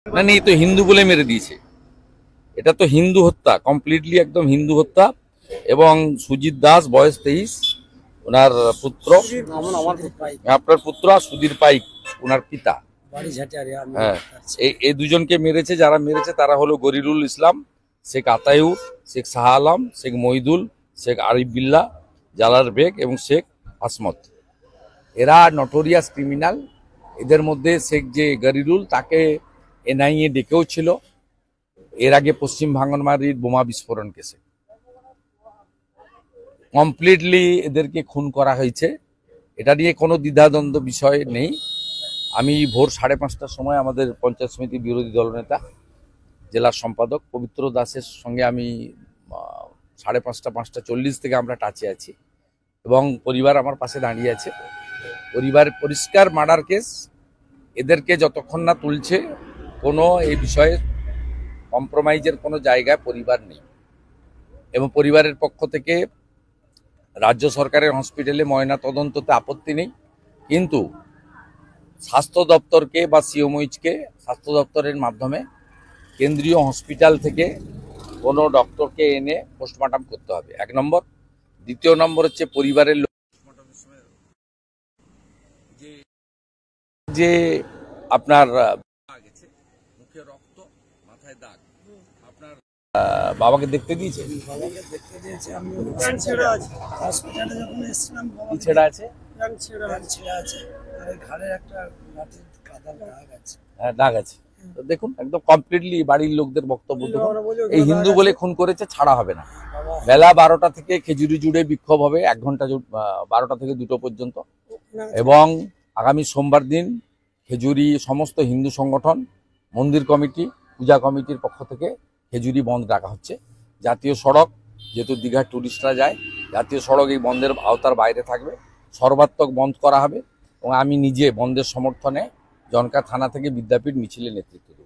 না না, এই তো হিন্দু বলে মেরে দিয়েছে। এটা তো হিন্দু হত্যা, কমপ্লিটলি একদম হিন্দু হত্যা। এবং সুজিত দাস বয়স 23, ওনার পুত্র, আপনার পুত্র সুধীর পাইক ওনার পিতা। হ্যাঁ, এই দুজনকে মেরেছে। যারা মেরেছে তারা হলো গরিরুল ইসলাম, শেখ আতায়ুর, শেখ শাহ আলম, শেখ মহিদুল, শেখ আরিফ বিল্লাহ, জালাল বেগ এবং শেখ আসমত। এরা নটোরিয়াস ক্রিমিনাল। এদের মধ্যে শেখ যে গরিরুল, তাকে এনআইএ ডেকেও ছিল এর আগে পশ্চিম ভাঙনমারির বোমা বিস্ফোরণ কেসে। কমপ্লিটলি এদেরকে খুন করা হয়েছে, এটা নিয়ে কোনো দ্বিধাদ্বন্দ্ব বিষয় নেই। আমি ভোর 5:30টার সময় আমাদের পঞ্চায়েত সমিতি বিরোধী দলনেতা জেলার সম্পাদক পবিত্র দাসের সঙ্গে আমি 5:30-5:40 থেকে আমরা টাচে আছি এবং পরিবার আমার পাশে দাঁড়িয়ে আছে। পরিবার পরিষ্কার মার্ডার কেস, এদেরকে যতক্ষণ না তুলছে কোনো এই বিষয়ে কম্প্রোমাইজের কোনো জায়গায় পরিবার নেই। এবং পরিবারের পক্ষ থেকে রাজ্য সরকারের হসপিটালে ময়না তদন্ততে আপত্তি নেই, কিন্তু স্বাস্থ্য দপ্তরকে বা সিওমইচকে স্বাস্থ্য দপ্তরের মাধ্যমে কেন্দ্রীয় হসপিটাল থেকে কোনো ডক্টরকে এনে পোস্টমর্টম করতে হবে, 1 নম্বর। দ্বিতীয় নম্বর হচ্ছে পরিবারের লোক যে আপনার মুখে রক্ত, মাথায় দাগ, আপনার বাবাকে দেখতে দিয়েছে? ছেড়া আছে, হ্যাঁ দাগ আছে। তো দেখুন, একদম কমপ্লিটলি বাড়ির লোকদের বক্তব্য দেখুন, এই হিন্দু বলে খুন করেছে, ছাড়া হবে না। বেলা 12টা থেকে খেজুরি জুড়ে বিক্ষোভ হবে 1 ঘন্টা, 12টা থেকে 2টো পর্যন্ত। এবং আগামী সোমবার দিন খেজুরি সমস্ত হিন্দু সংগঠন, মন্দির কমিটি, পূজা কমিটির পক্ষ থেকে খেজুরি বন্ধ রাখা হচ্ছে। জাতীয় সড়ক, যেহেতু দীঘার টুরিস্টরা যায়, জাতীয় সড়ক এই বন্ধের আওতার বাইরে থাকবে, সর্বাত্মক বন্ধ করা হবে। এবং আমি নিজে বন্ধের সমর্থনে জনকা থানা থেকে বিদ্যাপীঠ মিছিলে নেতৃত্ব দেব।